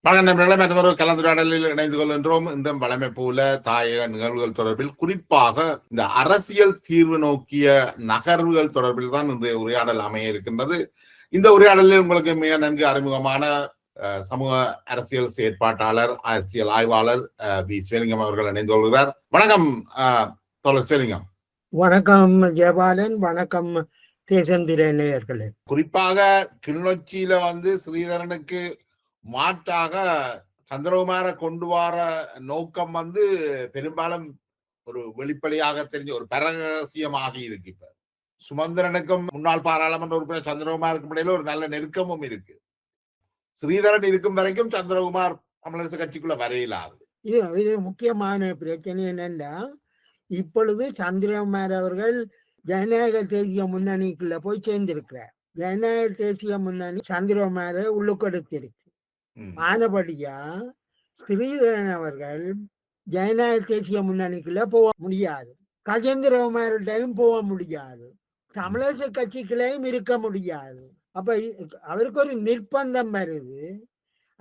நண்பர்களே, மற்றொரு கலந்துரையாடலில் இணைந்து கொள்கின்றோம். இந்த வழமை போல தாயக நிகழ்வுகள் தொடர்பில், குறிப்பாக இந்த அரசியல் தீர்வு நோக்கிய நகர்வுகள் தொடர்பில் தான் இன்றைய உரையாடல் அமைய இருக்கின்றது. இந்த உரையாடலில் உங்களுக்கு மிக நன்கு அறிமுகமான சமூக அரசியல் செயற்பாட்டாளர், அரசியல் ஆய்வாளர் வி சிவலிங்கம் அவர்கள் இணைந்து கொள்கிறார். வணக்கம் தோழர் சிவலிங்கம். வணக்கம் ஜெயபாலன். வணக்கம் தேசந்திரர்களே. குறிப்பாக கிளிநொச்சியில ஸ்ரீதரனுக்கு மாற்றாக சந்திரகுமார கொண்டு வர நோக்கம் பெரும்பாலும் ஒரு வெளிப்படையாக தெரிஞ்ச ஒரு பரகசியமாக இருக்கு. இப்ப சுமந்திரனுக்கும் முன்னாள் பாராளுமன்ற உறுப்பினர் சந்திரகுமாருக்கும் இடையில ஒரு நல்ல நெருக்கமும் இருக்கு. ஸ்ரீதரன் இருக்கும் வரைக்கும் சந்திரகுமார் தமிழரசு கட்சிக்குள்ள வரையிலாது. இது முக்கியமான பிரச்சனை என்னன்னா, இப்பொழுது சந்திரகுமார் அவர்கள் ஜனநாயக தேசிய முன்னணிக்குள்ள போய் சேர்ந்திருக்கிறார். ஜனநாயக தேசிய முன்னணி சந்திரகுமார உள்ளுக்கெடுத்திருக்கு. ஆனபடியா ஸ்ரீதரன் அவர்கள் ஜனநாயக தேசிய முன்னணிக்குள்ள போக முடியாது, கஜேந்திரகுமார்டையும் போக முடியாது, தமிழரசு கட்சிக்குள்ளேயும் இருக்க முடியாது. அப்ப அவருக்கு ஒரு நிர்பந்தம் வருது,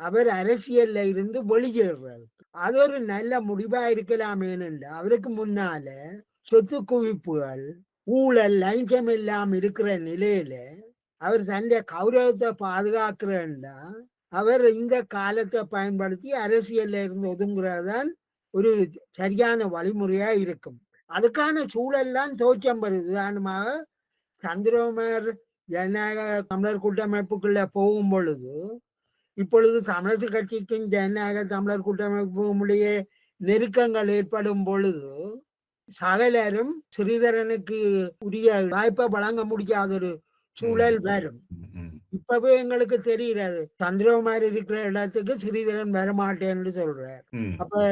அவர் அரசியல்ல இருந்து வெளியேறாரு. அது ஒரு நல்ல முடிவா இருக்கலாம். ஏனென்றா அவருக்கு முன்னால சொத்து குவிப்புகள், ஊழல், லஞ்சம் எல்லாம் இருக்கிற நிலையில அவர் தன்னுடைய கௌரவத்தை பாதுகாக்கிறா அவர் இந்த காலத்தை பயன்படுத்தி அரசியல்ல இருந்து ஒதுங்குறதான் ஒரு சரியான வழிமுறையா இருக்கும். அதுக்கான சூழல்லாம் தோற்றம் வருது. உதாரணமாக சந்திரகுமார் ஜனநாயக தமிழர் கூட்டமைப்புக்குள்ள போகும் பொழுது, இப்பொழுது தமிழரசு கட்சிக்கும் ஜனநாயக தமிழர் கூட்டமைப்புடைய நெருக்கங்கள் ஏற்படும் பொழுது சகலரும் ஸ்ரீதரனுக்கு உரிய வாய்ப்பை வழங்க முடியாத ஒரு சூழல் வரும். இப்பவே எங்களுக்கு தெரிகிறது, சந்திரகுமார் இருக்கிற இடத்துக்கு ஸ்ரீதரன் வரமாட்டேன்னு சொல்றார். அப்ப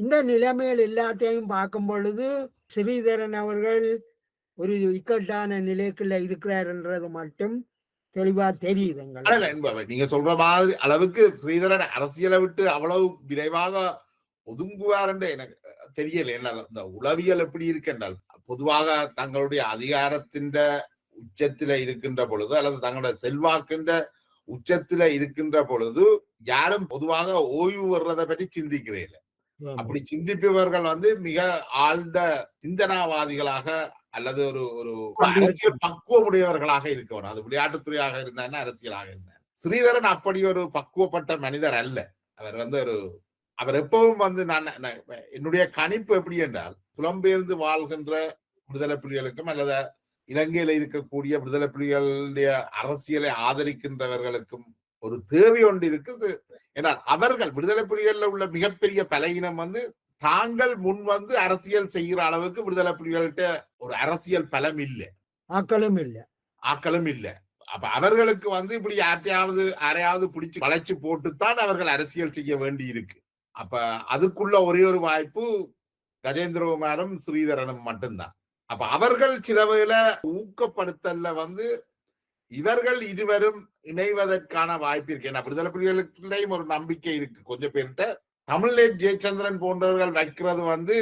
இந்த நிலைமைகள் எல்லாத்தையும் பார்க்கும் பொழுது ஸ்ரீதரன் அவர்கள் ஒரு இக்கட்டான நிலைக்குள்ள இருக்கிறார்ன்றது மட்டும் தெளிவா தெரியுது. நீங்க சொல்ற மாதிரி அளவுக்கு ஸ்ரீதரன் அரசியலை விட்டு அவ்வளவு விரைவாக ஒதுங்குவார் என்று எனக்கு தெரியல. இந்த உளவியல் எப்படி இருக்கின்றால், பொதுவாக தங்களுடைய அதிகாரத்தின் உச்சத்தில இருக்கின்ற பொழுது அல்லது தங்களுடைய செல்வாக்கின்ற உச்சத்தில இருக்கின்ற பொழுது யாரும் பொதுவாக ஓய்வு வர்றதை பற்றி சிந்திக்கிறேன். அப்படி சிந்திப்பவர்கள் மிக ஆழ்ந்த சிந்தனாவாதிகளாக அல்லது ஒரு ஒரு அரசியல் பக்குவமுடையவர்களாக இருக்கணும். அது விளையாட்டுத்துறையாக இருந்தாருன்னா அரசியலாக இருந்தார். ஸ்ரீதரன் அப்படி ஒரு பக்குவப்பட்ட மனிதர் அல்ல. அவர் அவர் எப்பவும் நான் என்னுடைய கணிப்பு எப்படி என்றால், புலம்பெயர்ந்து வாழ்கின்ற விடுதலை புலிகளுக்கும் அல்லது இலங்கையில இருக்கக்கூடிய விடுதலை புலிகளுடைய அரசியலை ஆதரிக்கின்றவர்களுக்கும் ஒரு தேவை ஒன்று இருக்குது. ஏன்னா அவர்கள் விடுதலை புலிகள்ல உள்ள மிகப்பெரிய பலகீனம் தாங்கள் முன் அரசியல் செய்கிற அளவுக்கு விடுதலை புலிகள்கிட்ட ஒரு அரசியல் பலம் இல்லை, ஆக்களும் இல்லை. அப்ப அவர்களுக்கு இப்படி யாரையாவது பிடிச்சு வளைச்சு போட்டுத்தான் அவர்கள் அரசியல் செய்ய வேண்டி இருக்கு. அப்ப அதுக்குள்ள ஒரே ஒரு வாய்ப்பு கஜேந்திரகுமாரும் ஸ்ரீதரனும் மட்டும்தான். அப்ப அவர்கள் சில வேள ஊக்கப்படுத்தல இவர்கள் இருவரும் இணைவதற்கான வாய்ப்பு இருக்கு. ஏன்னா விடுதலை புலிகளுக்குள்ளேயும் ஒரு நம்பிக்கை இருக்கு கொஞ்சம் பேர்கிட்ட. தமிழ்நேட் ஜெயச்சந்திரன் போன்றவர்கள் வைக்கிறது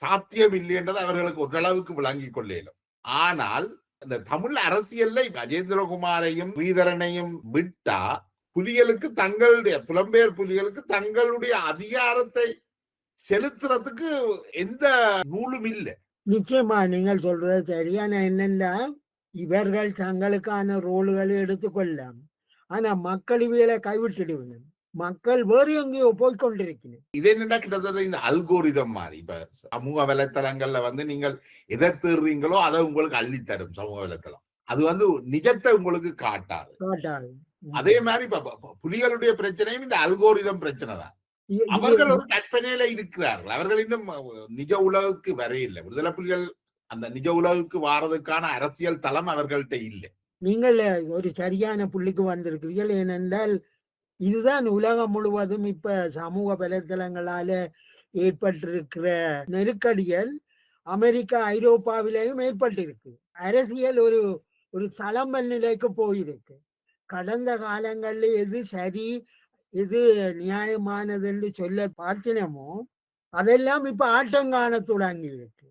சாத்தியம் இல்லை என்றது அவர்களுக்கு ஓரளவுக்கு விளங்கி கொள்ளலும். ஆனால் இந்த தமிழ் அரசியல்ல கஜேந்திரகுமாரையும் ஸ்ரீதரனையும் விட்டா புலிகளுக்கு தங்களுடைய புலம்பெயர் புலிகளுக்கு தங்களுடைய அதிகாரத்தை செலுத்துறதுக்கு எந்த நூலும் இல்லை. நிச்சயமா நீங்கள் சொல்றது சரியான. என்னன்னா இவர்கள் தங்களுக்கான ரோல்களை எடுத்துக்கொள்ளலாம், ஆனா மக்கள் இவைகளை கைவிட்டுடுவேன். மக்கள் வேறு எங்கேயோ போய்கொண்டிருக்கிறேன். இது என்னன்னா கிட்டத்தட்ட இந்த அல்கோரிதம் மாதிரி. இப்ப சமூக வலைத்தளங்கள்ல நீங்கள் எதை தேடுறீங்களோ அதை உங்களுக்கு அள்ளித்தரும் சமூக வலைத்தளம். அது நிஜத்தை உங்களுக்கு காட்டாது. அதே மாதிரி இப்ப புலிகளுடைய பிரச்சனையும் இந்த அல்கோரிதம் பிரச்சனை தான். அவர்கள் ஒரு கற்பனையில இருக்கிறார்கள். அவர்கள் இன்னும் நிஜ உலகுக்கு வரையில்லை. விடுதலை புலிகள் அந்த நிஜ உலகுக்கு வாரதுக்கான அரசியல் தளம் அவர்கள்ட்ட இல்லை. நீங்கள் ஒரு சரியான புள்ளிக்கு வந்திருக்கிறீர்கள். ஏனென்றால் இதுதான் உலகம் முழுவதும் இப்ப சமூக வலைத்தளங்களால ஏற்பட்டிருக்கிற நெருக்கடிகள் அமெரிக்கா ஐரோப்பாவிலேயும் ஏற்பட்டிருக்கு. அரசியல் ஒரு ஒரு தளம்பல் நிலைக்கு போயிருக்கு. கடந்த காலங்கள்ல எது சரி எது நியாயமானது என்று சொல்ல பார்த்தினமோ அதெல்லாம் இப்ப ஆட்டங்காண தொடங்கி இருக்கு.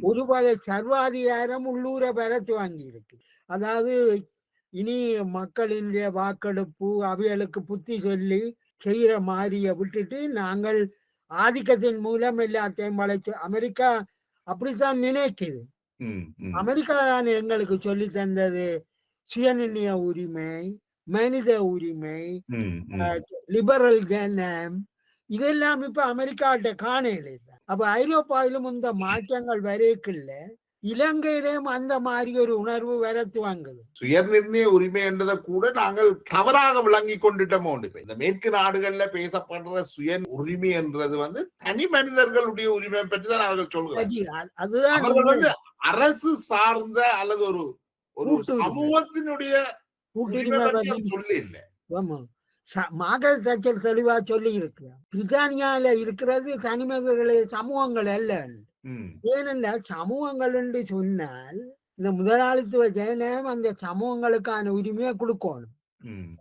ஒரு வகை சர்வாதிகாரம் உள்ளூர பெற துவங்கி இருக்கு. அதாவது இனி மக்களினுடைய வாக்கெடுப்பு அவைகளுக்கு புத்தி சொல்லி செய்யற மாதிரிய விட்டுட்டு நாங்கள் ஆதிக்கத்தின் மூலம் எல்லாத்தையும் வளைச்சு அமெரிக்கா அப்படித்தான் நினைக்குது. அமெரிக்கா தான் எங்களுக்கு சொல்லி தந்தது சுயநிர்ணய உரிமை, மனித உரிமை, லிபரல் ஜனம், இதெல்லாம் இப்ப அமெரிக்காட்ட காணையில. அப்ப ஐரோப்பாவிலும் இந்த மாற்றங்கள் வரைக்குள்ள இலங்கையிலும் அந்த மாதிரி ஒரு உணர்வு வரத்துவாங்குது. சுயநிர்ணய உரிமை என்றதை கூட நாங்கள் தவறாக விளங்கி கொண்டுட்டோமோ. இந்த மேற்கு நாடுகள்ல பேசப்படுற சுய உரிமை என்றது தனி மனிதர்களுடைய உரிமை பற்றி தான் அவர்கள் சொல்கிறார்கள். அதுதான் அவர்கள் அரசு சார்ந்த அல்லது ஒரு சமூகத்தினுடைய சொல்லி இல்லை. ஆமா, மார்கரெட் தாட்சர் தெளிவா சொல்லி இருக்கிறார். பிரித்தானியால இருக்கிறது தனிமனிதர்களே சமூகங்கள் அல்ல. ஏனென்றால் சமூகங்கள் என்று சொன்னால் இந்த முதலாளித்துவ ஜனநாயகம் அந்த சமூகங்களுக்கான உரிமையை கொடுக்கணும்.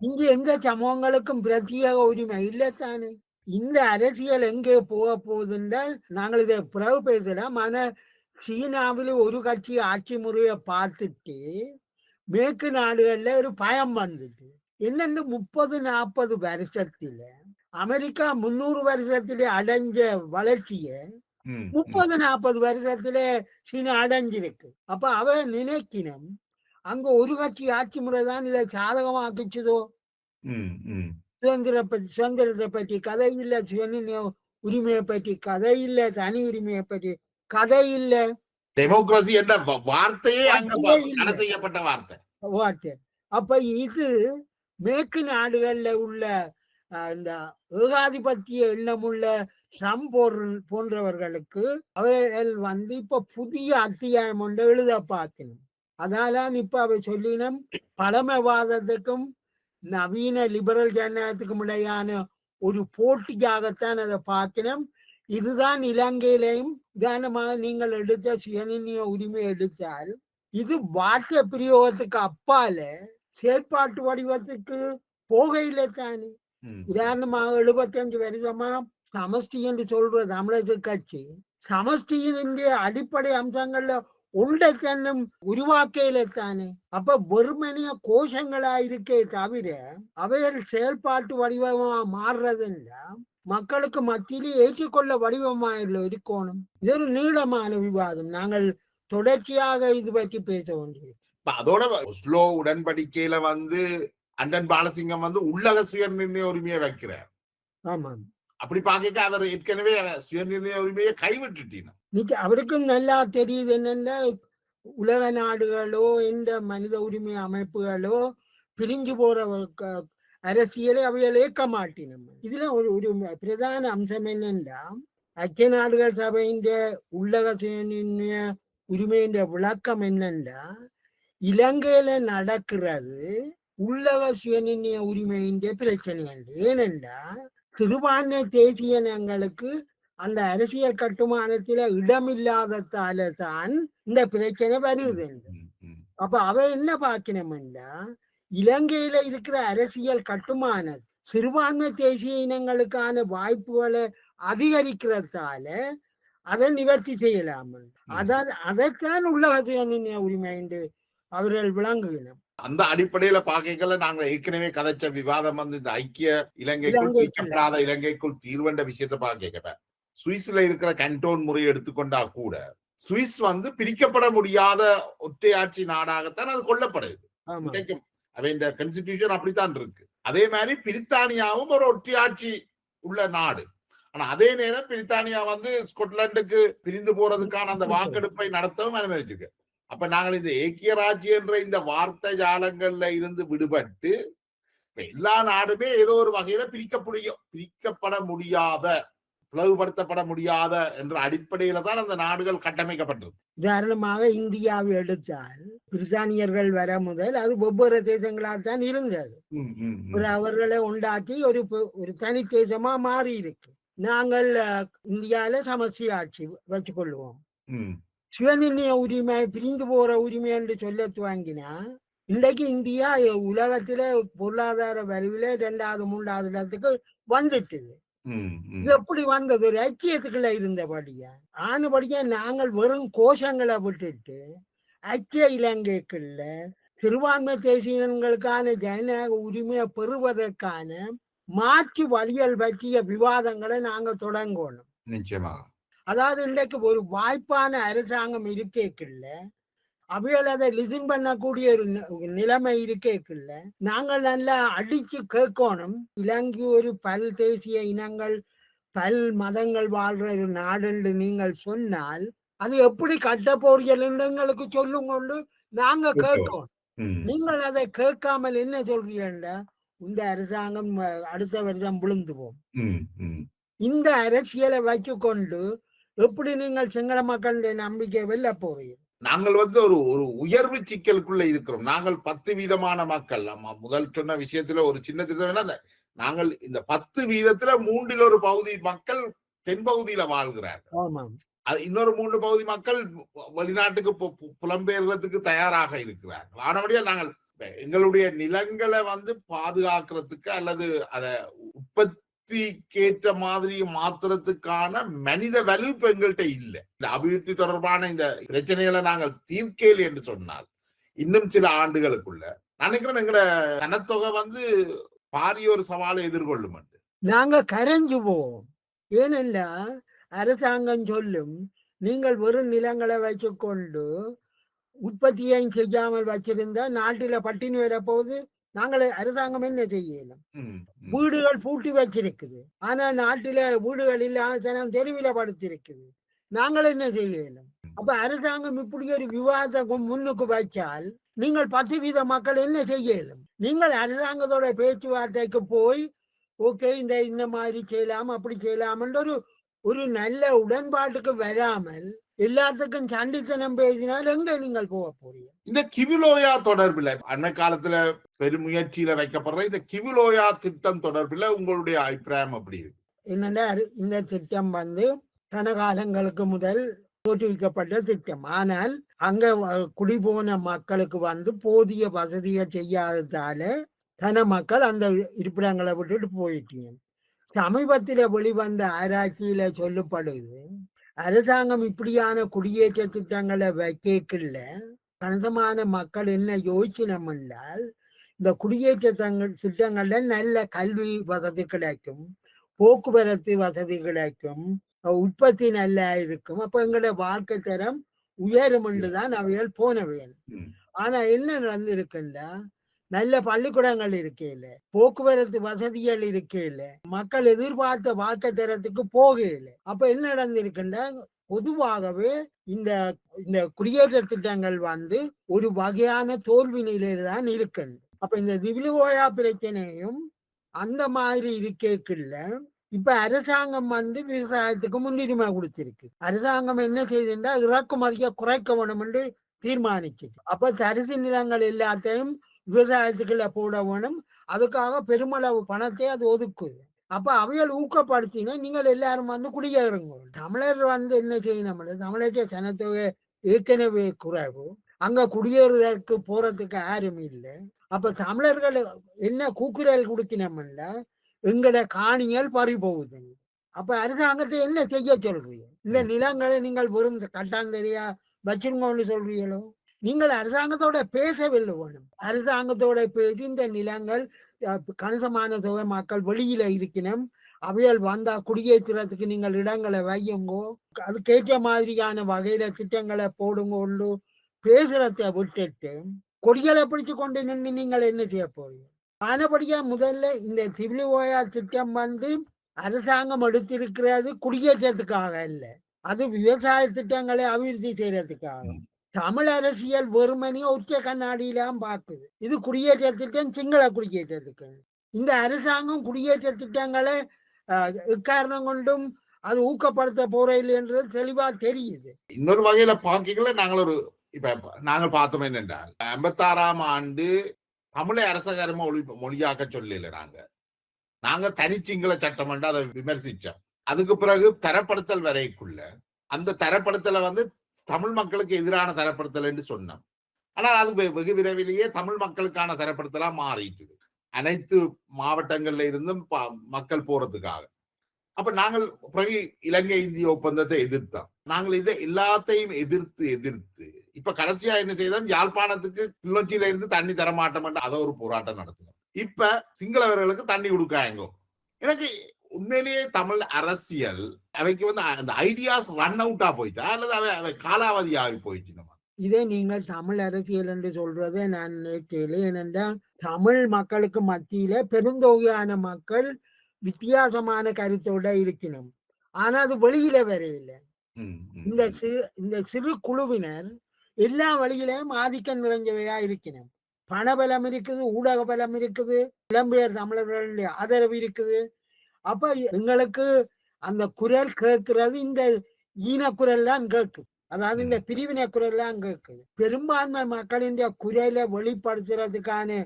இங்க எந்த சமூகங்களுக்கும் பிரத்யேக உரிமை இல்லத்தானே. இந்த அரசியல் எங்கே போக போகுது என்றால் நாங்கள் இதை பிறகு பேசலாம். ஆனா சீனாவில் ஒரு கட்சி ஆட்சி முறையை பார்த்துட்டு மேற்கு நாடுகள்ல ஒரு பயம் வந்துட்டு என்னென்று 30-40 வருஷத்துல அமெரிக்கா 300 வருஷத்திலே அடைஞ்ச வளர்ச்சிய 30-40 வருஷத்துல சீனா அடைஞ்சிருக்கு. அப்ப அவ நினைக்கணும் அங்க ஒரு கட்சி ஆட்சி முறைதான் இதை சாதகமாக்குச்சுதோ. சுதந்திரத்தை பற்றி கதை இல்லை, சுயநிர்ணய உரிமையை பற்றி கதை இல்லை, தனி உரிமையை பற்றி கதை இல்லை. டெமோக்ரஸி என்ற வார்த்தையே செய்யப்பட்ட வார்த்தை. அப்ப இது மேற்கு நாடுகள்ல உள்ள இந்த ஏகாதிபத்திய எண்ணமுள்ள ட்ரம்ப் போன்றவர்களுக்கு அவர்கள் இப்ப புதிய அத்தியாயம் ஒன்று எழுத பார்க்கணும். அதனால இப்ப அவை சொல்லினோம் பழமைவாதத்துக்கும் நவீன லிபரல் ஜனநாயகத்துக்கும் இடையான ஒரு போட்டியாகத்தான் அதை பார்க்கணும். இதுதான் இலங்கையிலையும் உதாரணமாக நீங்கள் எடுத்த சுயநிர்ணய உரிமை எடுத்தால் இது வாக்கிய பிரயோகத்துக்கு அப்பால செயற்பாட்டு வடிவத்துக்கு போகையில தானே. உதாரணமாக 75 வருஷமா சமஷ்டி என்று சொல்ற தமிழக கட்சி சமஷ்டியின் அடிப்படை அம்சங்கள்ல ஒன்றை தன்னும் உருவாக்கையில தானே. அப்ப வெறுமனைய கோஷங்களா இருக்கே தவிர அவைகள் செயல்பாட்டு வடிவமா மாறுறதுன்னா மக்களுக்கு மத்தியிலே ஏற்றுக்கொள்ள வடிவமாயில இருக்கணும். இது ஒரு நீளமான விவாதம். நாங்கள் தொடர்ச்சியாக இது பற்றி பேச வேண்டியது. அதோட ஒஸ்லோ உடன்படிக்கையில அண்டன் பாலசிங்கம் உள்ளக சுயநிர்ணய உரிமையை வைக்கிறார். ஆமாம், அப்படி பார்க்க அவர் ஏற்கனவே சுயநிர்ணய உரிமையை கைவிட்டுட்டீங்க. அவருக்கும் நல்லா தெரியுது என்னன்னா உலக நாடுகளோ எந்த மனித உரிமை அமைப்புகளோ பிரிஞ்சு போற அரசியலை அவைகள் ஏற்க மாட்டினோம். இதுல ஒரு பிரதான அம்சம் என்னன்னா ஐக்கிய நாடுகள் சபையின் உள்ளக சுயநிர்ணய உரிமையின் விளக்கம் என்னன்னா இலங்கையில நடக்கிறது உள்ளக சுயநிர்ணய உரிமையின் பிரச்சனை. ஏனென்றா சிறுபான்மை தேசியனங்களுக்கு அந்த அரசியல் கட்டுமானத்தில இடமில்லாததால தான் இந்த பிரச்சனை வருது. அப்ப அவ என்ன பார்க்கணும்னா இலங்கையில இருக்கிற அரசியல் கட்டுமானம் சிறுபான்மை தேசிய இனங்களுக்கான வாய்ப்புகளை அதிகரிக்கிறதால அதை நிவர்த்தி செய்யலாம். அதைத்தான் உள்ளக சுயநிர்ணய உரிமை என்று அவர்கள் விளங்குகிறோம். அந்த அடிப்படையில பாக்கைகளை நாங்கள் ஏற்கனவே கதைச்ச விவாதம் இந்த ஐக்கிய இலங்கைக்குள் பிரிக்கப்படாத இலங்கைக்குள் தீர்வென்ற விஷயத்தை பார்க்க சுவிஸ்ல இருக்கிற கண்டோன் முறையை எடுத்துக்கொண்டா கூட சுவிஸ் பிரிக்கப்பட முடியாத ஒற்றையாட்சி நாடாகத்தான் அது கொள்ளப்படுது. அவன் கான்ஸ்டிடியூஷன் அப்படித்தான் இருக்கு. அதே மாதிரி பிரித்தானியாவும் ஒரு ஒற்றையாட்சி உள்ள நாடு. ஆனா அதே நேரம் பிரித்தானியா ஸ்கொட்லாண்டுக்கு பிரிந்து போறதுக்கான அந்த வாக்கெடுப்பை நடத்தவும் அனுமதிச்சிருக்கு. அப்ப நாங்கள் இந்த ஏக்கிய ராஜ்யம் என்ற இந்த வார்த்தை ஜாலங்கள்ல இருந்து விடுபட்டு எல்லா நாடுமே ஏதோ ஒரு வகையில பிரிக்கப்பட முடியாத பிளவுபடுத்தப்பட முடியாத என்ற அடிப்படையில தான் அந்த நாடுகள் கட்டமைக்கப்பட்டிருக்கு. உதாரணமாக இந்தியாவை எடுத்தால் பிரித்தானியர்கள் வர முதல் அது ஒவ்வொரு தேசங்களால் தான் இருந்தது. அவர்களை உண்டாக்கி ஒரு தனி தேசமா மாறி இருக்கு. நாங்கள் இந்தியாவில சமஷ்டி ஆட்சி வச்சுக் கொள்வோம். சுயநிர்ணய உரிமை பிரிந்து போற உரிமை என்று சொல்ல துவங்கினா இன்றைக்கு இந்தியா உலகத்தில பொருளாதார வலுவில 2வது 3வது இடத்துக்கு வந்துட்டுது. இது எப்படி வந்தது? ஒரு ஐக்கியத்துக்குள்ள இருந்தபடியா ஆனபடியா நாங்கள் வெறும் கோஷங்களை விட்டுட்டு ஐக்கிய இலங்கைக்குள்ள சிறுபான்மை தேசியங்களுக்கான ஜனநாயக உரிமையை பெறுவதற்கான மாற்று வழிகள் பற்றிய விவாதங்களை நாங்க தொடங்கணும். நிச்சயமாக. அதாவது இன்றைக்கு ஒரு வாய்ப்பான அரசாங்கம் இருக்கேக்கில்ல, அவைகள் அதை லிசன் பண்ணக்கூடிய ஒரு நிலைமை இருக்கேக்கில்ல, நாங்கள் நல்லா அடிச்சு கேட்கணும். இலங்கை ஒரு பல் தேசிய இனங்கள் பல் மதங்கள் வாழ்ற ஒரு நாடு என்று நீங்கள் சொன்னால் அது எப்படி கட்ட போறீர்கள் என்று எங்களுக்கு சொல்லுங்கொண்டு நாங்க கேட்கணும். நீங்கள் அதை கேட்காமல் என்ன சொல்றீங்கன்னா, இந்த அரசாங்கம் அடுத்த வருஷம் விழுந்துவோம். இந்த அரசியலை வைத்து கொண்டு எப்படி நீங்கள் சிங்கள மக்களுடைய நம்பிக்கை வெல்ல போறீங்க? நாங்கள் ஒரு ஒரு உயர்வு சிக்கலுக்குள்ள இருக்கிறோம். நாங்கள் 10% மக்கள். நம்ம முதல் சொன்ன விஷயத்துல ஒரு சின்ன திருத்தம், நாங்கள் இந்த 10% 1/3 பகுதி மக்கள் தென்பகுதியில வாழ்கிறார்கள். இன்னொரு 3 பகுதி மக்கள் வெளிநாட்டுக்கு புலம்பெயர்றதுக்கு தயாராக இருக்கிறார்கள். ஆனபடியால் நாங்கள் எங்களுடைய நிலங்களை பாதுகாக்கிறதுக்கு அல்லது அதை உற்பத்திக்கேற்ற மாதிரி மாத்துறதுக்கான மனித வலு இப்ப எங்கள்கிட்ட இல்லை. இந்த அபிவிருத்தி தொடர்பான இந்த பிரச்சனைகளை நாங்கள் தீர்க்கல என்று சொன்னால் இன்னும் சில ஆண்டுகளுக்குள்ள நினைக்கிறேன் எங்கட சனத்தொகை பாரிய ஒரு சவாலை எதிர்கொள்ளும். நாங்க கரைஞ்சு போவோம். ஏனென்றா அரசாங்கம் சொல்லும், நீங்கள் வெறும் நிலங்களை வச்சுக்கொண்டு உற்பத்தியையும் செய்யாமல் வச்சிருந்தா நாட்டில பட்டினி வரப்போகுது. நாங்கள் அரசாங்கம் என்ன செய்யலாம்? வீடுகள் பூட்டி வச்சிருக்குது, ஆனா நாட்டில வீடுகள் இல்லாத தெருவில படுத்திருக்குது. நாங்கள் என்ன செய்யலாம்? அப்ப அரசாங்கம் இப்படி ஒரு விவாதத்தை முன்னுக்கு வச்சால் நீங்கள் 10% மக்கள் என்ன செய்யலாம்? நீங்கள் அரசாங்கத்தோட பேச்சுவார்த்தைக்கு போய் ஓகே இந்த மாதிரி செய்யலாம் அப்படி செய்யலாம் ஒரு ஒரு நல்ல உடன்பாட்டுக்கு வராமல் எல்லாத்துக்கும் சண்டித்தனம் பேசினால் எங்க நீங்கள் போக போறீங்க? இந்த கிவிலோயா தொடர்பில் அன்னை காலத்துல பெருமுயற்சியில வைக்கப்படுற இந்த கிவிலோயா திட்டம் தொடர்பில் உங்களுடைய அபிப்பிராயம் அப்படி இருக்கு? என்னன்னா, இந்த திட்டம் கனகாலங்களுக்கு முதல் தோற்றுவிக்கப்பட்ட திட்டம். ஆனால் அங்க குடிபோன மக்களுக்கு போதிய வசதியை செய்யாததால கன மக்கள் அந்த இருப்பிடங்களை விட்டுட்டு போயிட்டீங்க. சமீபத்தில வெளிவந்த ஆராய்ச்சியில சொல்லப்படுது, அரசாங்கம் இப்படியான குடியேற்ற திட்டங்களை வைக்கல கணிசமான மக்கள் என்ன யோசிக்கணும் என்றால், இந்த குடியேற்ற திட்டங்கள்ல நல்ல கல்வி வசதி கிடைக்கும், போக்குவரத்து வசதி கிடைக்கும், உற்பத்தி நல்லா இருக்கும், அப்ப எங்களோட வாழ்க்கை தரம் உயரும் என்றுதான் அவைகள் போனவைகள். ஆனா என்ன நடந்திருக்குன்னா, நல்ல பள்ளிக்கூடங்கள் இருக்கையில, போக்குவரத்து வசதிகள் இருக்கையில, மக்கள் எதிர்பார்த்த வாழ்க்கை தரத்துக்கு போகல. அப்ப என்ன நடந்திருக்குன்னா, பொதுவாகவே இந்த இந்த குடியேற்ற திட்டங்கள் ஒரு வகையான தோல்வி நிலையில தான் இருக்கு. அப்ப இந்த திவிலியோயா பிரச்சனையும் அந்த மாதிரி இருக்கேக்குள்ள இப்ப அரசாங்கம் விவசாயத்துக்கு முன்னுரிமை கொடுத்திருக்கு. அரசாங்கம் என்ன செய்யுதுன்னா, இறக்குமதியை குறைக்க வேணும் என்று தீர்மானிச்சு. அப்ப தரிசு நிலங்கள் எல்லாத்தையும் விவசாயத்துக்குள்ள போட வேணும். அதுக்காக பெருமளவு பணத்தை அது ஒதுக்குது. அப்ப அவைகள் ஊக்கப்படுத்தினா நீங்கள் எல்லாரும் குடியேறுங்க. தமிழர் என்ன செய்யணும்? தமிழக சனத்தொகை ஏற்கனவே குறைவு, அங்க குடியேறுவதற்கு போறதுக்கு யாரும் இல்லை. அப்ப தமிழர்கள் என்ன கூக்குரல் கொடுக்கணும்னா, எங்கட காணிகள் பறி போகுது. அப்ப அரசாங்கத்தை என்ன செய்ய சொல்றீங்க? இந்த நிலங்களை நீங்கள் வெறும் கட்டாந்தரியா வச்சிருங்கன்னு சொல்றீங்களோ? நீங்கள் அரசாங்கத்தோட பேசவில்லை வேணும். அரசாங்கத்தோட பேசி இந்த நிலங்கள் கணிசமான தொகை மக்கள் வெளியில இருக்கணும், அவைகள் குடியேற்றத்துக்கு நீங்கள் இடங்களை வையுங்கோ, அதுக்கேற்ற மாதிரியான வகையில திட்டங்களை போடுங்கன்னு பேசுறத விட்டுட்டு கொடிகளை பிடிச்சு கொண்டு நின்று நீங்கள் என்ன செய்ய போறீங்க? ஆனபடியா முதல்ல இந்த திவிலியோயா திட்டம் அரசாங்கம் எடுத்திருக்கிறது குடியேற்றத்துக்காக இல்லை, அது விவசாய திட்டங்களை அபிவிருத்தி செய்யறதுக்காக. தமிழ் அரசியல் வெறுமனே ஒற்றை கண்ணாடியிலாம் பார்க்குது. இது குடியேற்ற திட்டம், சிங்கள குடியேற்றத்துக்கு. இந்த அரசாங்கம் குடியேற்ற திட்டங்களை எக்காரணம் கொண்டும் அது ஊக்கப்படுத்த போறதில்லை என்றது தெளிவா தெரியுது. இன்னொரு வகையில பாக்கீங்களா, நாங்கள் பார்த்தோம் என்னென்றால் 56ஆம் ஆண்டு தமிழை அரசகரமா மொழியாக்க சொல்லல. நாங்க தனிச்சிங்கள சட்டம் என்று அதை விமர்சிச்சோம். அதுக்கு பிறகு தரப்படுத்தல் வரைக்குள்ள அந்த தரப்படுத்தலை தமிழ் மக்களுக்கு எதிரான தரப்படுத்தல் என்று சொன்னோம். ஆனால் அது வெகு விரைவிலேயே தமிழ் மக்களுக்கான தரப்படுத்தலா மாறிட்டு அனைத்து மாவட்டங்கள்ல இருந்தும் மக்கள் போறதுக்காக. அப்ப நாங்கள் பிறகு இலங்கை இந்திய ஒப்பந்தத்தை எதிர்த்தோம். நாங்கள் இதை எல்லாத்தையும் எதிர்த்து இப்ப கடைசியா என்ன செய்தோம், யாழ்ப்பாணத்துக்கு கிளிநொச்சியில இருந்து தண்ணி தரமாட்டோம் என்று அதை ஒரு போராட்டம் நடத்தினோம். இப்ப சிங்களவர்களுக்கு தண்ணி கொடுக்காங்கோ. எனக்கு உண்மையிலேயே தமிழ் அரசியல் அவைக்கு வந்து அந்த ஐடியாஸ் ரன் அவுட்டா போயிட்டா அல்லது அவை காலாவதி ஆகி போயிட்டு. இதை நீங்கள் தமிழ் அரசியல் என்று சொல்றதை நான் நினைக்கல. ஏனென்றால் தமிழ் மக்களுக்கு மத்தியில பெருந்தொகையான மக்கள் வித்தியாசமான கருத்தோட இருக்கணும். ஆனா அது வெளியில வரையில இந்த சிறு குழுவினர் எல்லா வழியிலையும் ஆதிக்கம் நிறைஞ்சவையா இருக்கணும். பணபலம் இருக்குது, ஊடக பலம் இருக்குது, புலம்பெயர் தமிழர்களுடைய ஆதரவு இருக்குது. அப்ப எங்களுக்கு அந்த குரல் கேட்கிறது இந்த ஈனக்குரல் தான் கேட்குது. அதாவது இந்த பிரிவினை குரல்லாம் கேட்குது. பெரும்பான்மை மக்களின் குரலை வெளிப்படுத்துறதுக்கான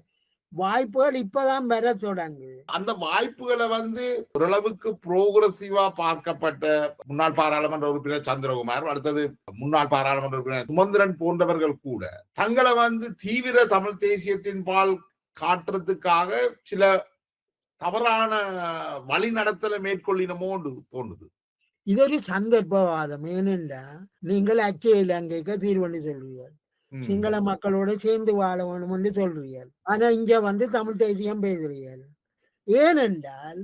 வாய்ப்புகள் இப்பதான் வர தொடங்குது. அந்த வாய்ப்புகளை வந்து ஓரளவுக்கு புரோகிரசிவா பார்க்கப்பட்ட முன்னாள் பாராளுமன்ற உறுப்பினர் சந்திரகுமார், அடுத்தது முன்னாள் பாராளுமன்ற உறுப்பினர் சுமந்திரன் போன்றவர்கள் கூட தங்களை வந்து தீவிர தமிழ் தேசியத்தின் பால் காட்டுறதுக்காக சில தவறான வழிநடத்தலை மேற்கொள்ளினமோ தோணுது. இது ஒரு சந்தர்ப்பவாதம். ஏனென்றா நீங்கள் ஐக்கிய இலங்கைக்கு தீர்வு சொல்றீர்கள், சிங்கள மக்களோட சேர்ந்து வாழ வேணும் என்று சொல்றீர்கள். ஆனா இங்க வந்து தமிழ் தேசியம் பேசுறீர்கள். ஏனென்றால்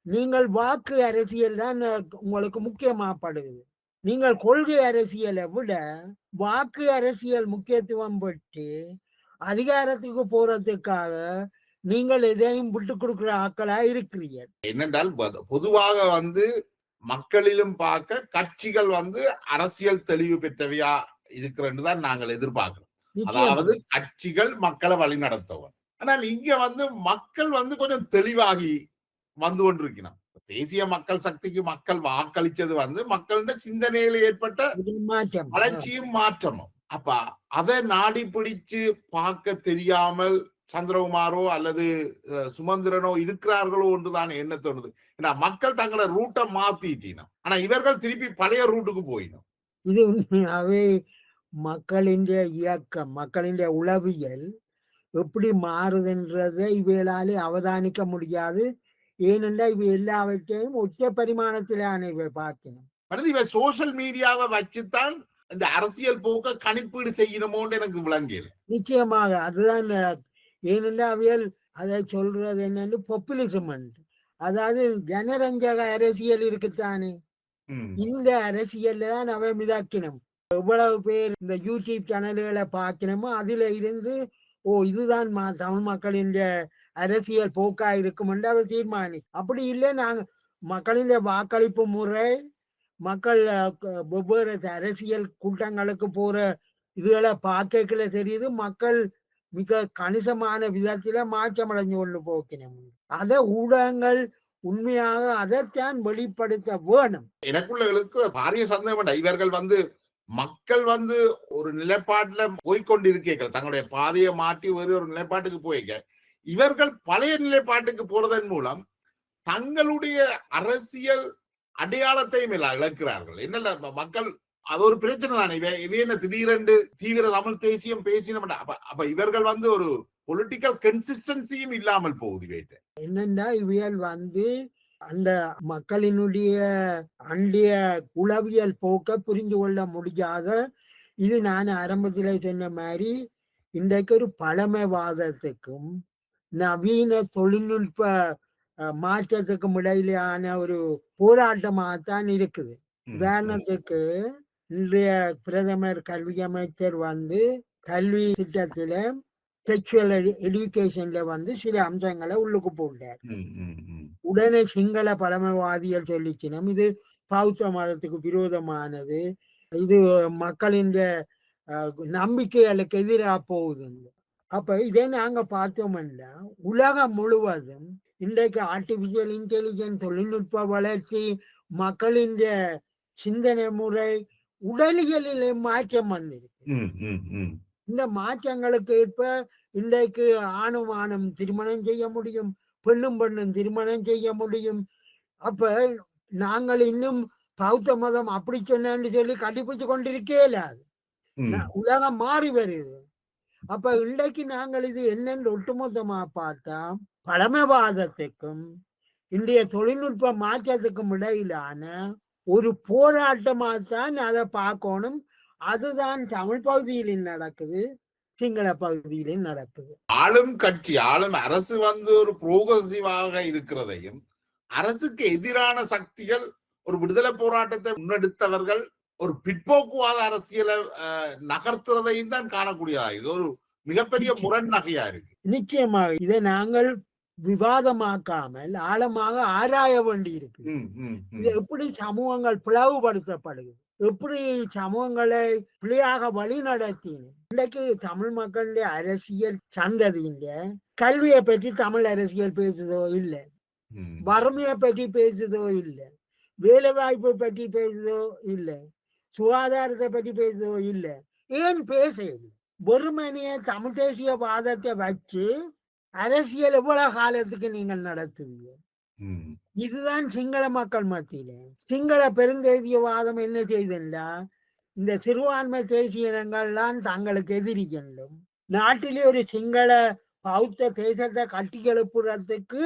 நீங்கள் வாக்கு அரசியல் தான் உங்களுக்கு முக்கியமாகப்படுது. நீங்கள் கொள்கை அரசியலை விட வாக்கு அரசியல் முக்கியத்துவம் பெற்று அதிகாரத்துக்கு போறதுக்காக நீங்கள் எதையும் விட்டு கொடுக்கிற ஆக்களா இருக்கிறீர்கள். என்னென்றால் பொதுவாக வந்து மக்களிலும் பார்க்க கட்சிகள் வந்து அரசியல் தெளிவு பெற்றவையா இருக்கிறதுதான் நாங்கள் எதிர்பார்க்கிறோம். அதாவது கட்சிகள் மக்களை வழி நடத்தவன். ஆனால் இங்க வந்து மக்கள் வந்து கொஞ்சம் தெளிவாகி வந்து கொண்டிருக்கிறான். தேசிய மக்கள் சக்திக்கு மக்கள் வாக்களிச்சது வந்து மக்களின் சிந்தனையில் ஏற்பட்ட வளர்ச்சியும் மாற்றமும். அப்ப அதை நாடி பிடிச்சு பார்க்க தெரியாமல் சந்திரகுமாரோ அல்லது சுமந்திரனோ இருக்கிறார்களோ ஒன்றுதான் என்ன தோணுது. ஏன்னா மக்கள் தங்களை ரூட்டை மாத்திட்டீங்க, ஆனா இவர்கள் திருப்பி பழைய ரூட்டுக்கு போயிடும். இது உண்மையாவே மக்களின் இயக்கம், மக்களின் உளவியல் எப்படி மாறுதுன்றதை இவைகளாலே அவதானிக்க முடியாது. ஏனென்றா இவை எல்லாவற்றையும் ஒற்றை பரிமாணத்திலான இவை பார்க்கணும். இவ சோசியல் மீடியாவை வச்சுத்தான் இந்த அரசியல் போக்க கணிப்பீடு செய்யணுமோன்னு எனக்கு விளங்கல. நிச்சயமாக அதுதான். ஏனென்றா அவியல் அதை சொல்றது என்னன்னு பாப்புலிசம், அதாவது ஜனரஞ்சக அரசியல் இருக்குத்தானே, இந்த அரசியல்ல தான் அவை மிதாக்கணும். எவ்வளவு பேர் இந்த யூடியூப் சேனல்களை பார்க்கணுமோ அதுல இருந்து இதுதான் தமிழ் மக்களின் அரசியல் போக்கா இருக்கும் என்று அவர் தீர்மானி. அப்படி இல்லை, நாங்க மக்களின் வாக்களிப்பு முறை, மக்கள் வெவ்வேறு அரசியல் கூட்டங்களுக்கு போற இதுகளை பார்க்கல தெரியுது, மக்கள் மிக கணிசமான விதத்தில மாற்றம் அடைஞ்சு கொண்டு போக்கணும். அத ஊடகங்கள் உண்மையாக அதைத்தான் வெளிப்படுத்த வேணும். எனக்குள்ளவர்களுக்கு பாரிய சந்தேகம், இவர்கள் வந்து மக்கள் வந்து ஒரு நிலைப்பாட்டுல போய்கொண்டிருக்கீர்கள், தங்களுடைய பாதையை மாற்றி ஒரு நிலைப்பாட்டுக்கு போய்க்க, இவர்கள் பழைய நிலைப்பாட்டுக்கு போறதன் மூலம் தங்களுடைய அரசியல் அடையாளத்தையும் இழக்கிறார்கள். என்ன மக்கள் அது ஒரு பிரச்சனை தானே. இவ என்ன திடீரென்று தீவிர தமிழ் தேசியம் பேசின, அப்ப இவர்கள் வந்து ஒரு பொலிட்டிக்கல் கன்சிஸ்டன்சியும் இல்லாமல் போகுது. என்னன்னா இவியல் வந்து அந்த மக்களினுடைய அண்டிய உளவியல் போக்க புரிந்து கொள்ள முடியாத, இது நான் ஆரம்பத்தில் சொன்ன மாதிரி இன்றைக்கு ஒரு பழமைவாதத்துக்கும் நவீன தொழில்நுட்ப மாற்றத்துக்கும் இடையிலான ஒரு போராட்டமாகத்தான் இருக்குது. உதாரணத்துக்கு இன்றைய பிரதமர் கல்வி அமைச்சர் வந்து கல்வி திட்டத்தில செக்ஷுவல் எஜுகேஷன்ல வந்து சில அம்சங்களை உள்ளுக்கு போட்டார். உடனே சிங்கள பழமைவாதிகள் சொல்லிச்சினம் இது பௌத்த மதத்துக்கு விரோதமானது, இது மக்களின் நம்பிக்கைகளுக்கு எதிராக போகுது. அப்ப இதை நாங்க பார்த்தோம்னா உலகம் முழுவதும் இன்றைக்கு ஆர்டிபிஷியல் இன்டெலிஜென்ஸ் தொழில்நுட்ப வளர்ச்சி, மக்களின் சிந்தனை முறை, உடலியலிலே மாற்றம் வந்திருக்கு. இந்த மாற்றங்களுக்கு ஏற்ப இன்றைக்கு ஆணும் ஆணும் திருமணம் செய்ய முடியும், பெண்ணும் பெண்ணும் திருமணம் செய்ய முடியும். அப்ப நாங்கள் இன்னும் பௌத்த மதம் அப்படி சொன்னு சொல்லி கண்டுபிடிச்சு கொண்டிருக்கேல, உலகம் மாறி வருது. அப்ப இன்றைக்கு நாங்கள் இது என்னென்று ஒட்டுமொத்தமா பார்த்தா பழமைவாதத்துக்கும் இன்றைய தொழில்நுட்ப மாற்றத்துக்கும் இடையிலான ஒரு போராட்டமாகத்தான் அதை பார்க்கணும். அதுதான் தமிழ் பகுதியில் நடக்குது. சிங்கள பகுதியிலே நடக்குது. ஆளும் கட்சி ஆளும் அரசு வந்து ஒரு புரோகசிவாக இருக்கிறதையும் அரசுக்கு எதிரான சக்திகள் ஒரு விடுதலை போராட்டத்தை முன்னெடுத்தவர்கள் ஒரு பிற்போக்குவாத அரசியலை நகர்த்துறதையும் தான் காணக்கூடியதா. இது ஒரு மிகப்பெரிய முரண் நகையா இருக்கு. நிச்சயமாக இதை நாங்கள் விவாதமாக்காமல் ஆழமாக ஆராய வேண்டி இருக்கு. இது எப்படி சமூகங்கள் பிளவுபடுத்தப்படுது, எப்படி சமூகங்களை பிழையாக வழி நடத்தின. இன்றைக்கு தமிழ் மக்களுடைய அரசியல் சந்ததியில கல்வியை பற்றி தமிழ் அரசியல் பேசுதோ இல்லை, வறுமையை பற்றி பேசுதோ இல்லை, வேலை வாய்ப்பை பற்றி பேசுதோ இல்லை, சுகாதாரத்தை பற்றி பேசுதோ இல்லை. ஏன் பேசவில்லை? வெறுமனைய தமிழ் தேசிய வாதத்தை வச்சு அரசியல் எவ்வளவு காலத்துக்கு நீங்கள் நடத்துவீங்க? இதுதான் சிங்கள மக்கள் மத்தியில சிங்கள பெருந்தேசியவாதம் என்ன செய்தா, இந்த சிறுபான்மை தேசிய இனங்கள்லாம் தங்களுக்கு எதிரிகளும் நாட்டிலே ஒரு சிங்கள பௌத்த தேசத்தை கட்டி எழுப்புறதுக்கு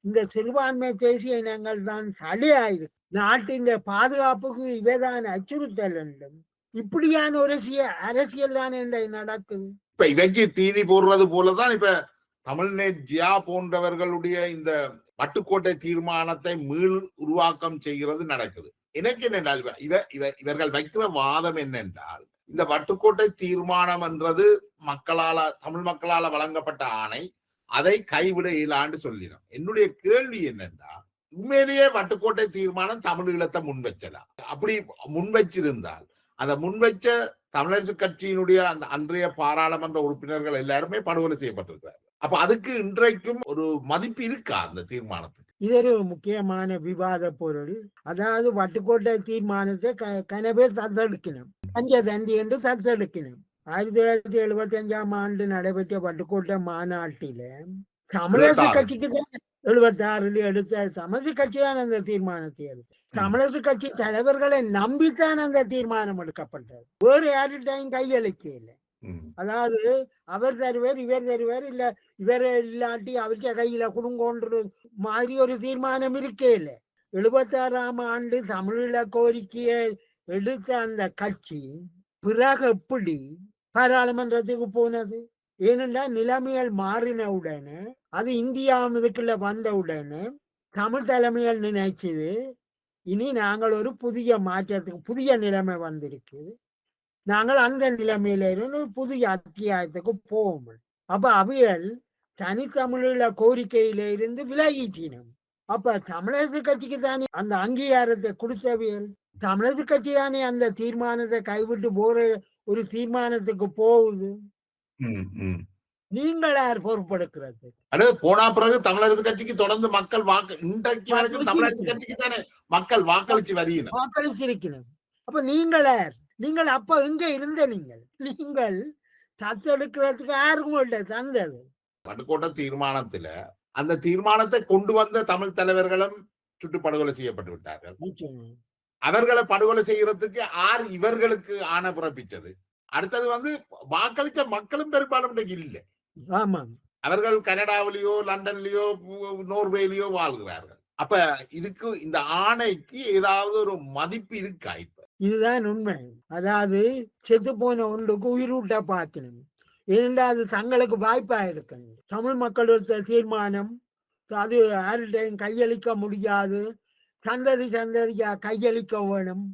இந்த சிறுபான்மை தேசிய இனங்கள் தான் தடையாயிருக்கு. நாட்டின் பாதுகாப்புக்கு இவைதான் அச்சுறுத்தல் என்றும் இப்படியான ஒரு அரசியல் தான் நடக்குது. இப்ப இவைக்கு தீனி போடுறது போலதான் இப்ப தமிழ்நெட் ஜியா போன்றவர்களுடைய இந்த வட்டுக்கோட்டை தீர்மானத்தை மீள் உருவாக்கம் செய்கிறது நடக்குது. எனக்கு என்னென்றால் இவர்கள் வைக்கிற வாதம் என்னென்றால், இந்த வட்டுக்கோட்டை தீர்மானம் என்றது தமிழ் மக்களால வழங்கப்பட்ட ஆணை, அதை கைவிட இயலான்னு சொல்லிடும். என்னுடைய கேள்வி என்னென்றா, உண்மையிலேயே வட்டுக்கோட்டை தீர்மானம் தமிழ் ஈழத்தை முன்வச்சலாம். அப்படி முன்வச்சிருந்தால் அந்த முன்வச்ச தமிழரசு கட்சியினுடைய அந்த அன்றைய பாராளுமன்ற உறுப்பினர்கள் எல்லாருமே படுகொலை செய்யப்பட்டிருக்கிறார். அப்ப அதுக்கு இன்றைக்கும் ஒரு மதிப்பு இருக்கா அந்த தீர்மானத்துக்கு? இது ஒரு முக்கியமான விவாத பொருள். அதாவது வட்டுக்கோட்டை தீர்மானத்தை கனவே தத்தெடுக்கணும், பஞ்ச தண்டி என்று தத்தெடுக்கணும். 1975ஆம் ஆண்டு நடைபெற்ற வட்டுக்கோட்டை மாநாட்டில தமிழரசு கட்சிக்கு தான் 76 எடுத்த தமிழரசு கட்சி தான் அந்த தீர்மானத்தை எடுத்து, தமிழரசு கட்சி தலைவர்களை நம்பித்தான் அந்த தீர்மானம் எடுக்கப்பட்டது. வேறு யார்கிட்டையும் கையளிக்க இல்லை. அதாவது அவர் தருவார், இவர் தருவார், இல்ல இவர் இல்லாட்டி அவருக்கு கையில குடுங்கோன்ற மாதிரி ஒரு தீர்மானம் இருக்கே இல்லை. 76ஆம் ஆண்டு தமிழீழ கோரிக்கையை எடுத்த அந்த கட்சி பிறகு எப்படி பாராளுமன்றத்துக்கு போனது? ஏனென்றால் நிலைமைகள் மாறின உடனே, அது இந்தியாவுக்குள்ள வந்த உடனே தமிழ் தலைமைகள் நினைச்சது, இனி நாங்கள் ஒரு புதிய மாற்றத்துக்கு, புதிய நிலைமை வந்திருக்கு, நாங்கள் அந்த நிலைமையில இருந்து புதிய அத்தியாயத்துக்கு போவோம். அப்ப அவைகள் தனித்தமிழீழ கோரிக்கையில இருந்து விலகிட்டினோம். அப்ப தமிழரசு கட்சிக்கு தானே அந்த அங்கீகாரத்தை கொடுத்தவியல், தமிழரசு கட்சி தானே அந்த தீர்மானத்தை கைவிட்டு போற ஒரு தீர்மானத்துக்கு போகுது. நீங்கள் யார் பொறுப்பெடுக்கிறது? அடுத்து போனா பிறகு தமிழரசு கட்சிக்கு தொடர்ந்து மக்கள் இன்றைக்கு வரைக்கும் தமிழரசு கட்சிக்கு தானே மக்கள் வாக்களிச்சிருக்கணும். அப்ப நீங்கள் அப்ப எங்க இருந்த? நீங்கள் தத்தெடுக்கிறதுக்கு யாருக்கும் தந்தது? வட்டுக்கோட்டை தீர்மானத்துல அந்த தீர்மானத்தை கொண்டு வந்த தமிழ் தலைவர்களும் சுட்டுப்படுகொலை செய்யப்பட்டு விட்டார்கள். அவர்களை படுகொலை செய்யறதுக்கு இவர்களுக்கு ஆணை பிறப்பிச்சது. அடுத்தது வந்து வாக்களிச்ச மக்களும் பெரும்பாலும் இல்லை. அவர்கள் கனடாவிலேயோ லண்டன்லயோ நோர்வேலியோ வாழ்கிறார்கள். அப்ப இதுக்கு இந்த ஆணைக்கு ஏதாவது ஒரு மதிப்பு இருக்கா? இப்ப இதுதான் உண்மை. அதாவது செத்து போன ஒன்றுக்கு உயிரூட்ட பார்க்கணும். ஏனென்றால் அது தங்களுக்கு வாய்ப்பா இருக்கணும். தமிழ் மக்கள் எடுத்த தீர்மானம் அது யார்கிட்டையும் கையளிக்க முடியாது, சந்ததியா கையளிக்க வேணும்.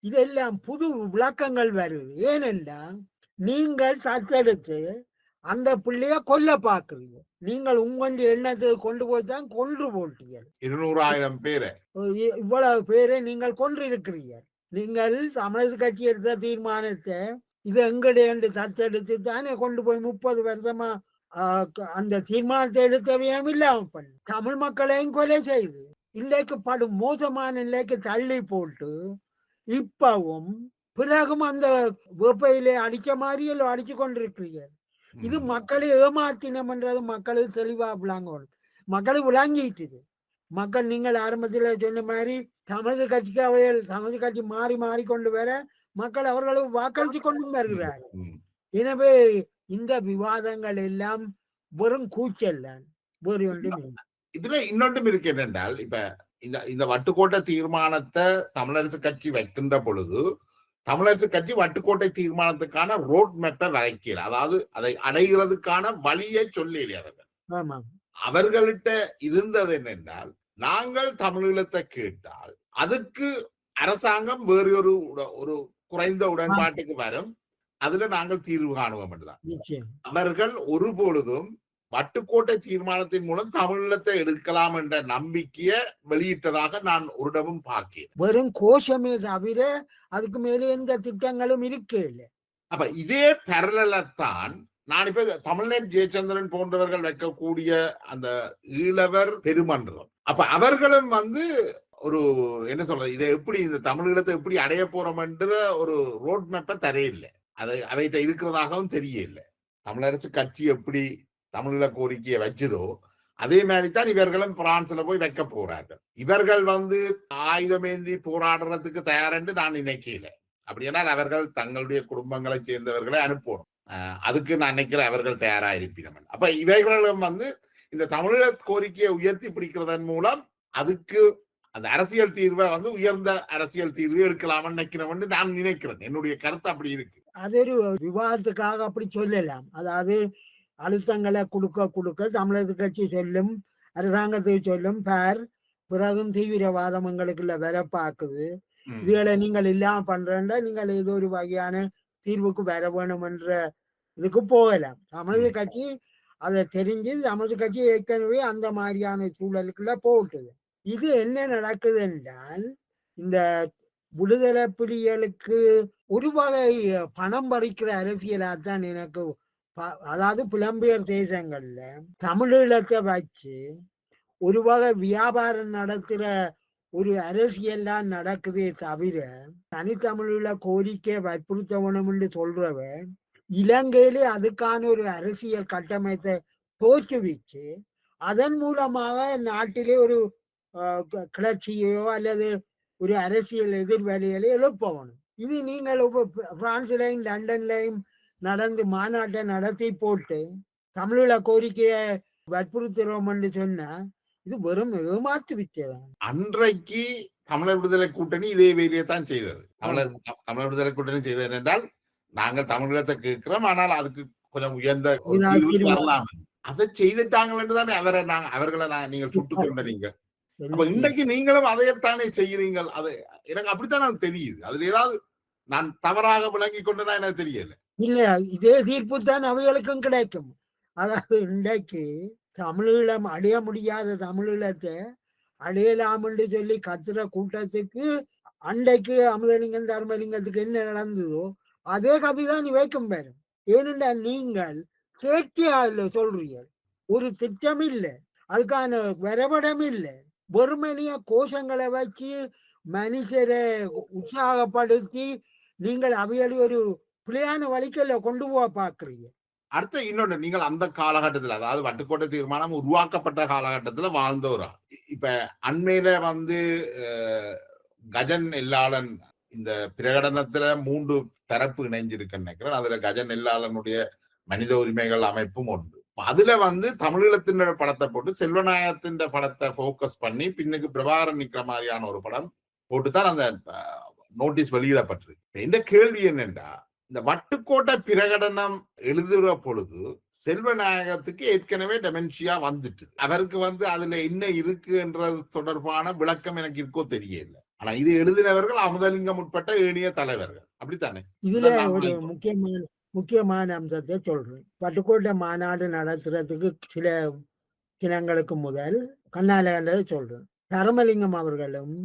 இதெல்லாம் புது விளக்கங்கள் வருது. ஏனென்றால் நீங்கள் தத்தெடுத்து அந்த பிள்ளைய கொல்ல பாக்குறீங்க. நீங்கள் உங்களுடைய எண்ணத்தை கொண்டு போய் தான் கொன்று போட்டீர்கள். 200,000 பேரை, இவ்வளவு பேரை நீங்கள் கொன்று இருக்கிறீங்க. நீங்கள் தமிழரசு கட்சி எடுத்த தீர்மானத்தை இது எங்கடைய தத்தெடுத்து தானே கொண்டு போய் 30 வருஷமா அந்த தீர்மானத்தை எடுத்தவையும் இல்லாம பண்ணு தமிழ் மக்களையும் கொலை செய்து இன்றைக்கு படும் மோசமான நிலைக்கு தள்ளி போட்டு இப்பவும் பிறகும் அந்த வெப்பையிலே அடிக்க மாதிரியோ அடிச்சு கொண்டிருக்கிறீர்கள். இது மக்களை ஏமாத்தினம்ன்றது மக்களுக்கு தெளிவா விளங்கணும். மக்களை விளங்கிட்டுது. மக்கள் நீங்கள் ஆரம்பத்தில் சொன்ன மாதிரி தமிழ் கட்சிக்கு அவைகள் தமிழ் கட்சி மாறி கொண்டு வர மக்கள் அவர்களும் வாக்களிச்சு கொண்டு வருகிறார்கள். எனவே இந்த விவாதங்கள் எல்லாம் வெறும் கூச்சல் தான், வேறு ஒன்றும். இதுல இன்னொன்றும் இருக்கு என்னென்றால், இப்ப இந்த வட்டுக்கோட்டை தீர்மானத்தை தமிழரசு கட்சி வைக்கின்ற பொழுது தமிழரசு கட்சி வட்டுக்கோட்டை தீர்மானத்துக்கான ரோட் மேப்பை வரைக்கல, அதாவது அதை அடைகிறதுக்கான வழியை சொல்லல அவர்கள். ஆமாம். அவர்கள்ட்ட இருந்தது என்னென்றால், நாங்கள் தமிழீழத்தை கேட்டால் அதுக்கு அரசாங்கம் வேறு ஒரு குறைந்த உடன்பாட்டுக்கு வரும், அதுல நாங்கள் தீர்வு காணுவோம் என்றுதான். நிச்சயம். அவர்கள் ஒருபொழுதும் வட்டுக்கோட்டை தீர்மானத்தின் மூலம் தமிழீழத்தை எடுக்கலாம் என்ற நம்பிக்கையை வெளியிட்டதாக நான் ஒருடமும் பார்க்கிறேன். வெறும் கோஷமே தவிர அதுக்கு மேலே எந்த திட்டங்களும் இருக்கே இல்லை. அப்ப இதே பரலத்தான் நான் இப்ப தமிழ்நெட் ஜெயச்சந்திரன் போன்றவர்கள் வைக்கக்கூடிய அந்த ஈழவர் பெருமன்றம், அப்ப அவர்களும் வந்து ஒரு என்ன சொல்றது, இதை எப்படி இந்த தமிழீழத்தை எப்படி அடைய போறோம் என்ற ஒரு ரோட் மேப்பை தரையில்லை, அதை அவைகிட்ட இருக்கிறதாகவும் தெரியல. தமிழரசு கட்சி எப்படி தமிழீழ கோரிக்கையை வச்சதோ அதே மாதிரி தான் இவர்களும் பிரான்ஸ்ல போய் வைக்க போறார்கள். இவர்கள் வந்து ஆயுதமேந்தி போராடுறதுக்கு தயார் என்று நான் நினைக்கல. அப்படியானால் அவர்கள் தங்களுடைய குடும்பங்களை சேர்ந்தவர்களை அனுப்பணும். அதுக்கு நான் நினைக்கிறேன் அவர்கள் தயாரா இருப்பினம். அப்ப இவர்களும் வந்து இந்த தமிழீழ கோரிக்கையை உயர்த்தி பிடிக்கிறதன் மூலம் அதுக்கு அந்த அரசியல் தீர்வை வந்து உயர்ந்த அரசியல் தீர்வு எடுக்கலாம்னு நினைக்கிறேன் நான் நினைக்கிறேன். என்னுடைய கருத்து அப்படி இருக்கு. அது ஒரு விவாதத்துக்காக அப்படி சொல்லலாம். அதாவது அழுத்தங்களை கொடுக்க தமிழக கட்சி சொல்லும், அரசாங்கத்துக்கு சொல்லும், பிறகும் தீவிரவாதம் எங்களுக்குள்ள வர பார்க்குது, இதுகளை நீங்கள் இல்லாம பண்றா நீங்கள் ஏதோ ஒரு வகையான தீர்வுக்கு வர வேணும் என்ற இதுக்கு போகலாம். தமிழக கட்சி அதை தெரிஞ்சு தமிழக கட்சி ஏற்கனவே அந்த மாதிரியான சூழலுக்குள்ள போட்டுது. இது என்ன நடக்குது என்றால், இந்த விடுதலை புலிகளுக்கு ஒரு வகை பணம் பறிக்கிற அரசியலாத்தான் எனக்கு, அதாவது புலம்பெயர் தேசங்கள்ல தமிழீழத்தை வச்சு ஒரு வகை வியாபாரம் நடத்துற ஒரு அரசியல் தான் நடக்குதே தவிர, தனித்தமிழீழ கோரிக்கை வற்புறுத்த வேணும் என்று சொல்றவ இலங்கையிலே அதுக்கான ஒரு அரசியல் கட்டமைப்பை தோற்றுவிச்சு அதன் மூலமாக நாட்டிலே ஒரு கிளர்ச்சியோ அல்லது ஒரு அரசியல் எதிர்வலைகளை எழுப்பணும். இது நீங்கள் பிரான்ஸ்லையும் லண்டன்லையும் நடந்து மாநாட்டை நடத்தி போட்டு தமிழீழ கோரிக்கையை வற்புறுத்துறோம் என்று சொன்னா இது வெறும் ஏமாத்து வித்ததான். அன்றைக்கு தமிழர் விடுதலை கூட்டணி இதே வேலையை தான் செய்தது. தமிழர் விடுதலை கூட்டணி செய்தது என்றால், நாங்கள் தமிழீழத்தை கேட்கிறோம், ஆனால் அதுக்கு கொஞ்சம் உயர்ந்த வரலாம், அதை செய்துட்டாங்க என்றுதானே அவர்களை நீங்கள் சுட்டுக் கொண்டீங்க. அப்ப இன்றைக்கு நீங்களும் அதையத்தானே செய்கிறீர்கள். அது எனக்கு அப்படித்தான் எனக்கு தெரியுது. அதுல ஏதாவது நான் தவறாக விளங்கி கொண்டுதான் எனக்கு தெரியல. இல்ல, இதே தீர்ப்பு தான் அவைகளுக்கும் கிடைக்கும். அதாவது இன்றைக்கு தமிழீழம் அடைய முடியாத தமிழீழத்தை அடையலாம் என்று சொல்லி கத்துற கூட்டத்துக்கு அன்றைக்கு அமுதலிங்கம் தர்மலிங்கத்துக்கு என்ன நடந்ததோ அதே கதைதான் வைக்கும் பேரும். ஏனென்றால் நீங்கள் சேர்க்கையா இல்லை சொல்றீங்க, ஒரு திட்டம் இல்லை, அதுக்கான வரைபடம் இல்லை, வெறுமனைய கோஷங்களை வச்சு மனுஷரை உற்சாகப்படுத்தி நீங்கள் அவையடி ஒரு பிள்ளையான வழிக்கல கொண்டு போக பாக்குறீங்க. அடுத்த இன்னொன்று, நீங்கள் அந்த காலகட்டத்தில், அதாவது வட்டுக்கோட்டை தீர்மானம் உருவாக்கப்பட்ட காலகட்டத்துல வாழ்ந்தோரா. இப்ப அண்மையில வந்து கஜன் எல்லாளன் இந்த பிரகடனத்துல 3 தரப்பு இணைஞ்சிருக்குன்னு நினைக்கிறேன். அதுல கஜன் எல்லாளனுடைய மனித உரிமைகள் அமைப்பும் உண்டு. அதுல வந்து தமிழீழத்தின் படத்தை போட்டு செல்வநாயகத்தின் படத்தை போக்கஸ் பண்ணி பின்னுக்கு பிரபாகரன் நிக்கிற மாதிரியான ஒரு படம் போட்டுதான் அந்த நோட்டீஸ் வெளியிடப்பட்டிருக்கு. இந்த கேள்வி என்னென்றா, இந்த வட்டுக்கோட்டை பிரகடனம் எழுதுற பொழுது செல்வநாயகத்துக்கு ஏற்கனவே டெமென்ஷியா வந்துட்டு, அவருக்கு வந்து அதுல என்ன இருக்குன்றது தொடர்பான விளக்கம் எனக்கு இருக்கோ தெரியல. ஆனா இது எழுதினவர்கள் அமுதலிங்கம் உட்பட்ட ஏனைய தலைவர்கள், அப்படித்தானே? இதுல ஒரு முக்கியமான அம்சத்தை சொல்றேன். வட்டுக்கோட்டை மாநாடு நடத்துறதுக்கு சில தினங்களுக்கு முதல் கண்ணால சொல்றேன், தர்மலிங்கம் அவர்களும்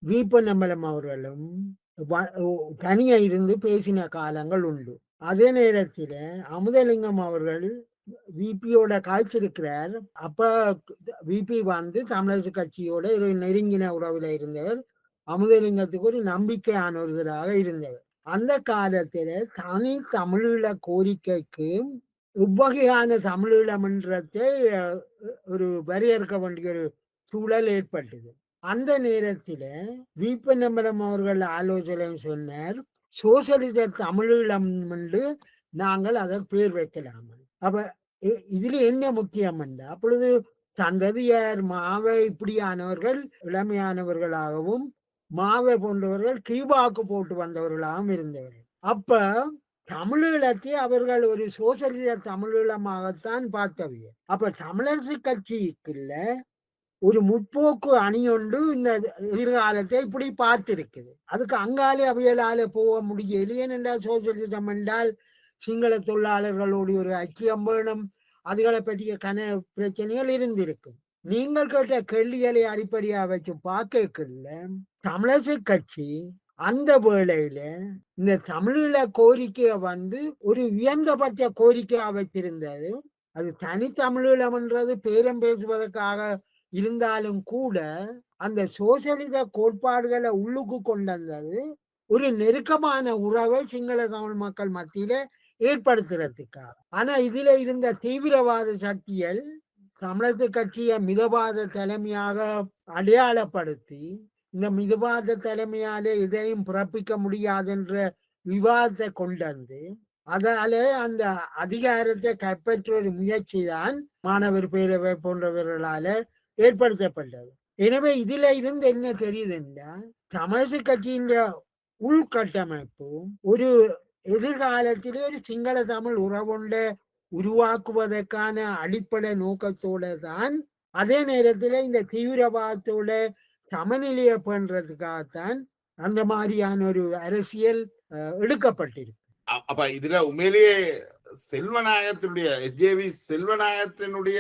வீப்பநம்பலம் அவர்களும் தனியா இருந்து பேசின காலங்கள் உண்டு. அதே நேரத்துல அமுதலிங்கம் அவர்கள் விபியோட காய்ச்சிருக்கிறார். அப்ப விபி வந்து தமிழரசு கட்சியோட ஒரு நெருங்கின உறவுல இருந்தவர், அமுதலிங்கத்துக்கு ஒரு நம்பிக்கையானவர்களாக இருந்தவர். அந்த காலத்துல தனி தமிழீழ கோரிக்கைக்கு இவ்வகையான தமிழீழமன்றத்தை ஒரு வரையறுக்க வேண்டிய ஒரு சூழல் ஏற்பட்டது. அந்த நேரத்துல வீப்பநம்பலம் அவர்கள் ஆலோசனை சொன்னார், சோசியலிச தமிழீழம் என்று நாங்கள் அதை பேர் வைக்கலாம். அப்ப இதுல என்ன முக்கியம் என்றால், அப்பொழுது சந்ததியார் மாவை இப்படியானவர்கள் இளமையானவர்களாகவும் மாவை போன்றவர்கள் கீபாக்கு போட்டு வந்தவர்களாகவும் இருந்தவர்கள். அப்ப தமிழீழத்தை அவர்கள் ஒரு சோசலிச தமிழீழமாகத்தான் பார்த்தவிய. அப்ப தமிழரசு கட்சிக்குள்ள ஒரு முற்போக்கு அணி ஒன்று இந்த எதிர்காலத்தை இப்படி பார்த்திருக்குது. அதுக்கு அங்காலே அவையலால போக முடியல. ஏனென்றால் சோசியலிசம் என்றால் சிங்கள தொழிலாளர்களோடு ஒரு ஐக்கியம் வேணும், அதுகளை பற்றிய பிரச்சனைகள் இருந்திருக்கும். நீங்கள் கேட்ட கேள்விகளை அடிப்படையா வச்சு பார்க்கல தமிழரசு கட்சி அந்த வேளையில இந்த தமிழீழ கோரிக்கையை ஒரு உயர்ந்தபட்ச கோரிக்கையா வச்சிருந்தது. அது தனித்தமிழீழம்ன்றது பேரம் பேசுவதற்காக இருந்தாலும் கூட அந்த சோசியலிச கோட்பாடுகளை உள்ளுக்கு கொண்டு வந்தது ஒரு நெருக்கமான உறவை சிங்கள தமிழ் மக்கள் மத்தியில ஏற்படுத்துறதுக்காக. ஆனா இதுல இருந்த தீவிரவாத சக்திகள் தமிழக கட்சியை மிதவாத தலைமையாக அடையாளப்படுத்தி இந்த மிதவாத தலைமையாலே இதையும் பிறப்பிக்க முடியாதுன்ற விவாதத்தை கொண்டு வந்து அதால அந்த அதிகாரத்தை கைப்பற்ற ஒரு முயற்சி தான் மாணவர் பேரவை போன்றவர்களால ஏற்படுத்தப்பட்டது. எனவே இதுல இருந்து என்ன தெரியுதுன்னா தமிழரசு கட்சியின் உள்கட்டமைப்பு ஒரு எதிர்காலத்திலே ஒரு சிங்கள தமிழ் உறவுண்ட உருவாக்குவதற்கான அடிப்படை நோக்கத்தோட தான், அதே நேரத்தில் இந்த தீவிரவாதத்தோட சமநிலையை பண்றதுக்காகத்தான் அந்த மாதிரியான ஒரு அரசியல் எடுக்கப்பட்டிருக்கு. அப்ப இதுல உண்மையிலேயே செல்வநாயகத்தினுடைய எஸ்ஜேவி செல்வநாயகத்தினுடைய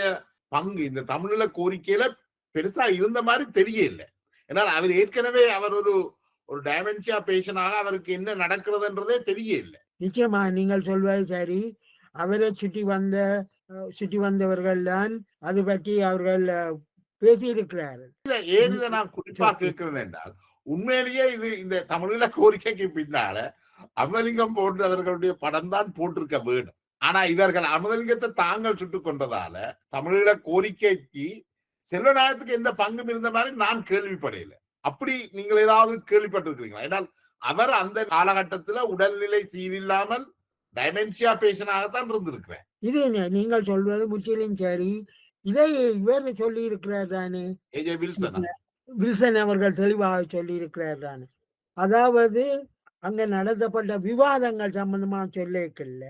பங்கு இந்த தமிழீழ கோரிக்கையில பெருசா இருந்த மாதிரி தெரியல. ஏன்னால் அவர் ஏற்கனவே அவர் ஒரு டைமென்ஷியா பேஷனாக அவருக்கு என்ன நடக்கிறதுன்றதே தெரியல. நிச்சயமா நீங்கள் சொல்வது சரி. அவரை சுற்றி வந்தவர்கள் தான் அது பற்றி அவர்கள் பேசியிருக்கிறார்கள். ஏன் இதை நான் குறிப்பா கேட்கிறேன் என்றால் உண்மையிலேயே இது இந்த தமிழீழ கோரிக்கைக்கு பின்னால அமலிங்கம் போன்றவர்களுடைய படம் தான் போட்டிருக்க வேணும். ஆனா இவர்கள் அமலிங்கத்தை தாங்கள் சுட்டுக் கொண்டதால தமிழீழ கோரிக்கைக்கு செல்வநாயகத்துக்கு எந்த பங்கும் இருந்த மாதிரி நான் கேள்விப்படையில. அப்படி நீங்கள் ஏதாவது கேள்விப்பட்டிருக்கிறீங்களா? ஏன்னால் அவர் அந்த காலகட்டத்துல உடல்நிலை சீரில்லாமல் டைமென்ஷியா பேஷனாகத்தான் இருந்திருக்கிறேன். இது நீங்கள் சொல்வது முற்றிலும் சரி. இதை இவர் சொல்லி இருக்கிறார் தானே, வில்சன் அவர்கள் தெளிவாக சொல்லி இருக்கிறார் தானே. அதாவது அங்க நடத்தப்பட்ட விவாதங்கள் சம்பந்தமா சொல்லிக்கல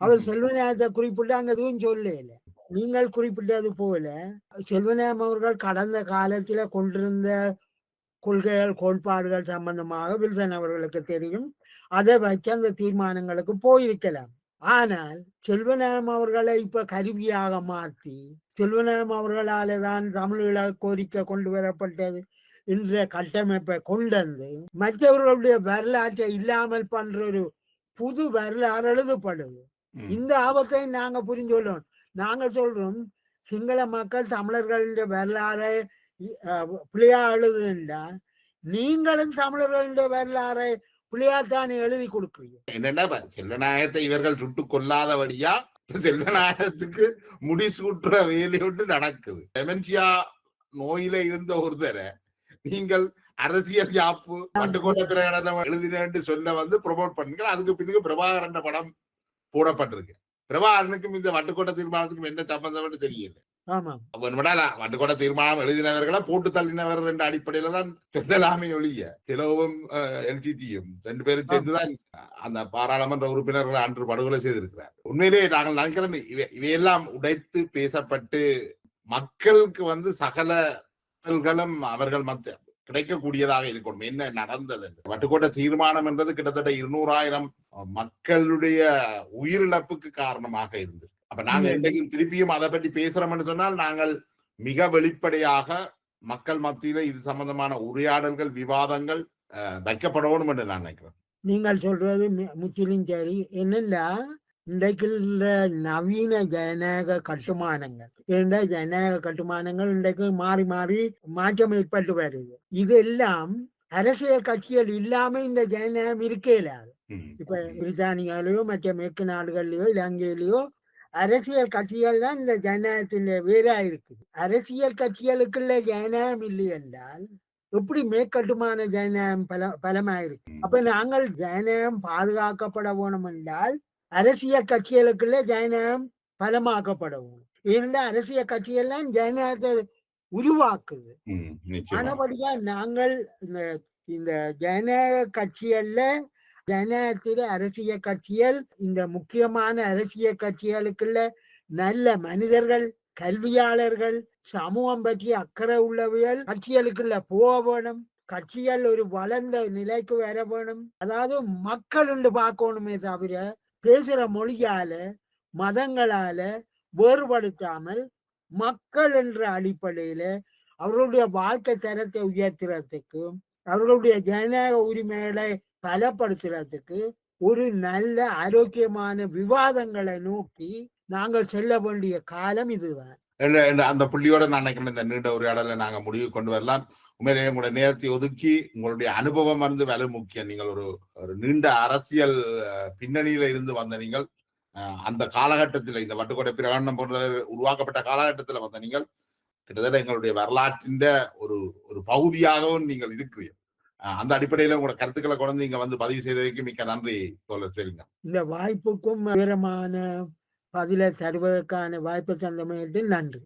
அவர் செல்வநாயகத்தை குறிப்பிட்டு அங்க எதுவும் சொல்லல. நீங்கள் குறிப்பிட்டது போல செல்வநாயகம் அவர்கள் கடந்த காலத்துல கொண்டிருந்த கொள்கைகள் கோட்பாடுகள் சம்பந்தமாக வில்சன் அவர்களுக்கு தெரியும். அதை வச்சு அந்த தீர்மானங்களுக்கு போயிருக்கலாம். ஆனால் செல்வநாயகம் அவர்களை இப்ப கருவியாக மாற்றி செல்வநாயகம் அவர்களால தான் தமிழீழ கோரிக்கை கொண்டு வரப்பட்டது என்ற கட்டமைப்பை கொண்டு வந்து மற்றவர்களுடைய வரலாற்றை இல்லாமல் பண்ற ஒரு புது வரலாறு எழுதப்படுது. இந்த ஆபத்தை நாங்க புரிஞ்சு கொள்ளணும். நாங்க சொல்றோம் சிங்கள மக்கள் தமிழர்களுடைய வரலாறை பிள்ளையா எழுதுண்டா நீங்களும் தமிழர்களுடைய வரலாறை பிள்ளையாத்தானே எழுதி கொடுக்குறீங்க. என்னன்னா செல்வநாயகத்தை இவர்கள் சுட்டுக் கொள்ளாதபடியா செல்வநாயகத்துக்கு முடிசூட்டுற வேலையோடு நடக்குது. டெமென்ஷியா நோயில இருந்த ஒருத்தரை நீங்கள் அரசியல் யாப்பு பட்டுக்கோட்டை பிரகடனம் எழுதினு சொல்ல ப்ரொமோட் பண்ணுங்க. அதுக்கு பின்னுக்கு பிரபாகரன் படம் போடப்பட்டிருக்கு. பிரபாகரனுக்கும் இந்த வட்டுக்கோட்டை தீர்மானத்துக்கும் என்ன சம்பந்தம் தெரியல. வட்டுக்கோட்டை தீர்மானம் எழுதினவர்களை போட்டு தள்ளினவர் என்ற அடிப்படையில தான் சொல்லலாமே ஒழிய திலோவும் எல்டிடியும் 2 பேரும் சேர்ந்துதான் அந்த பாராளுமன்ற உறுப்பினர்களை அன்று படுகொலை செய்திருக்கிறார். உண்மையிலேயே நாங்கள் நினைக்கிறோம் இவையெல்லாம் உடைத்து பேசப்பட்டு மக்களுக்கு சகலங்களும் அவர்கள் கிடைக்கக்கூடியதாக இருக்கணும். என்ன நடந்தது வட்டுக்கோட்டை தீர்மானம் என்றது கிட்டத்தட்ட 200,000 மக்களுடைய உயிரிழப்புக்கு காரணமாக இருந்தது. அப்ப நாங்க இன்றைக்கு திருப்பியும் அதை பற்றி பேசுறோம்னு சொன்னால் நாங்கள் மிக வெளிப்படையாக மக்கள் மத்தியில இது சம்பந்தமான உரையாடல்கள் விவாதங்கள் வைக்கப்படணும் என்று நான் நினைக்கிறேன். நீங்கள் சொல்றது முற்றிலும் சரி. என்னன்னா இன்றைக்கு நவீன ஜனநாயக கட்டுமானங்கள் ஜனநாயக கட்டுமானங்கள் இன்றைக்கு மாறி மாறி மாற்றம் ஏற்பட்டு வருது. இதெல்லாம் அரசியல் கட்சிகள் இல்லாம இந்த ஜனநாயகம் இருக்கே இல்லாது. இப்ப பிரித்தானியாலேயோ மற்ற மேற்கு நாடுகள்லயோ இலங்கையிலயோ அரசியல் கட்சிகள் தான் இந்த ஜனநாயகத்தின் வேறா இருக்குது. அரசியல் கட்சிகளுக்குள்ள ஜனநாயகம் இல்லை என்றால் எப்படி மேற்கட்டுமான ஜனநாயகம் பலமாயிருக்கு. அப்ப நாங்கள் ஜனநாயகம் பாதுகாக்கப்பட வேணும் என்றால் அரசியல் கட்சிகளுக்குள்ள ஜனநாயகம் பலமாக்கப்பட வேணும். ஏனென்றால் அரசியல் கட்சிகள் தான் ஜனநாயகத்தை உருவாக்குது. ஆனபடியா நாங்கள் இந்த இந்த ஜனநாயக கட்சிகள்ல ஜனநாயகத்தில அரசியல் கட்சிகள் இந்த முக்கியமான அரசியல் கட்சிகளுக்குள்ள நல்ல மனிதர்கள், கல்வியாளர்கள், சமூகம் பற்றி அக்கறை உள்ளவர்கள் கட்சிகளுக்குள்ள போக வேணும். கட்சிகள் ஒரு வளர்ந்த நிலைக்கு வர வேணும். அதாவது மக்கள் என்று பார்க்கணுமே தவிர பேசுற மொழியால மதங்களால வேறுபடுத்தாமல் மக்கள் என்ற அடிப்படையில அவர்களுடைய வாழ்க்கை தரத்தை உயர்த்துறதுக்கு, அவர்களுடைய ஜனநாயக உரிமைகளை பலப்படுத்துறதுக்கு ஒரு நல்ல ஆரோக்கியமான விவாதங்களை நோக்கி நாங்கள் செல்ல வேண்டிய காலம் இதுதான். அந்த புள்ளியோட நான் நினைக்கிறேன் இந்த நீண்ட உரையாடலை நாங்க முடிவு கொண்டு வரலாம். உண்மையிலேயே உங்களுடைய நேரத்தை ஒதுக்கி உங்களுடைய அனுபவம் வந்து விலை முக்கியம். நீங்கள் ஒரு நீண்ட அரசியல் பின்னணியில இருந்து வந்த நீங்கள் அந்த காலகட்டத்தில் இந்த வட்டுக்கோட்டை பிரகடனம் போன்ற உருவாக்கப்பட்ட காலகட்டத்தில் வந்த நீங்கள் கிட்டத்தட்ட எங்களுடைய வரலாற்றின் ஒரு பகுதியாகவும் நீங்கள் இருக்கிறீர்கள். அந்த அடிப்படையில உங்களோட கருத்துக்களை கொண்டு நீங்க வந்து பதிவு செய்ததற்கு மிக்க நன்றி தோழர் சரிங்க. இந்த வாய்ப்புக்கும் விவரமான பதிலை தருவதற்கான வாய்ப்பை தந்தமையிட்டு நன்றி.